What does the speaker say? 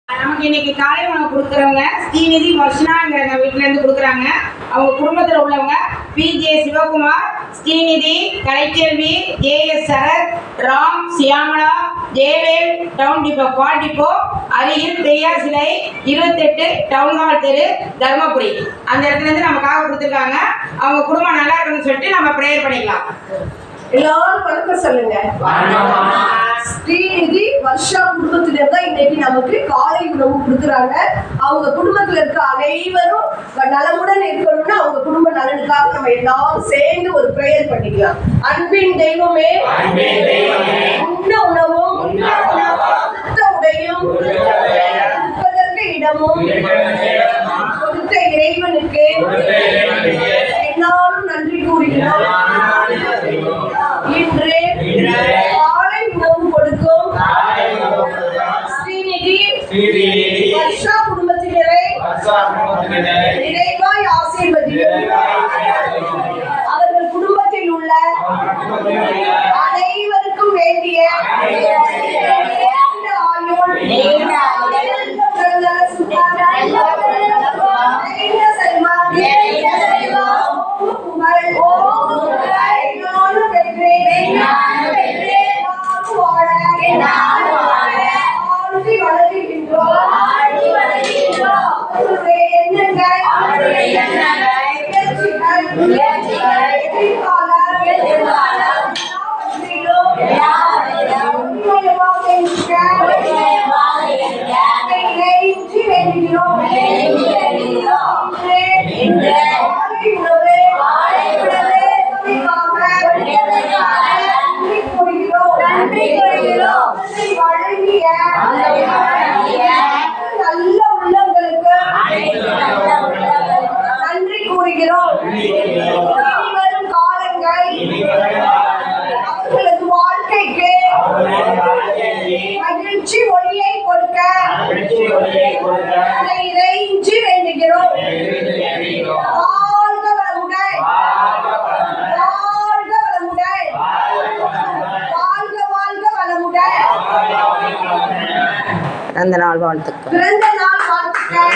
நமக்கு இன்னைக்கு காலை உணவு கொடுக்குறவங்க ஸ்ரீநிதி வர்ஷனாங்கிறவங்க வீட்டிலேருந்து கொடுக்குறாங்க. அவங்க குடும்பத்தில் உள்ளவங்க PJ Sivakumar, Srinidhi, Kalaiselvi, JS Sarath, Ram, Shyamala, Jayavel, town depot பால் டிப்போ அருகில் பெரியார் சிலை 28 டவுன் ஹால் தெரு தர்மபுரி. அந்த இடத்துலேருந்து நமக்காக கொடுத்துருக்காங்க. அவங்க குடும்பம் நல்லா இருக்குன்னு சொல்லிட்டு நம்ம ப்ரேயர் பண்ணிக்கலாம். எல்லாரும் வணக்கம் சொல்லுங்க. ஸ்ரீநிதி வர்ஷா குடும்பத்தினர் தான் இன்னைக்கு நமக்கு காலை உணவு கொடுக்குறாங்க. அவங்க குடும்பத்துல இருக்க அனைவரும் நலமுடன் இருக்கணும்னு அவங்க குடும்ப நலனுக்காக நம்ம எல்லாரும் சேர்ந்து ஒரு பிரேயர் பண்ணிக்கலாம். அன்பின் தெய்வமே, உண்ண உணவும் சுத்த உடையும் இருப்பதற்கு இடமும் கொடுத்த இறைவனுக்கு எல்லாரும் நன்றி கூறுகிறோம். இன்று காலை உணவு கொடுக்கும் ஸ்ரீநிதி வர்ஷா குடும்பத்தினரை நிறைவாய் ஆசீர்வதிக்கும். அவர்கள் குடும்பத்தில் உள்ள அனைவருக்கும் வேண்டிய நல்ல உள்ளங்களுக்கு நன்றி கூறுகிறோம். இனிவரும் காலங்கள் அவர்களது வாழ்க்கைக்கு மகிழ்ச்சி ஒளியை கொடுக்க அதை இறைஞ்சி வேண்டுகிறோம். வாழ்க வளமுடன், வாழ்க வளமுடன், வாழ்க வாழ்க வளமுடன். பிறந்த நாள் வாழ்த்துக்கள். பிறந்த நாள் வாழ்த்துக்கள்.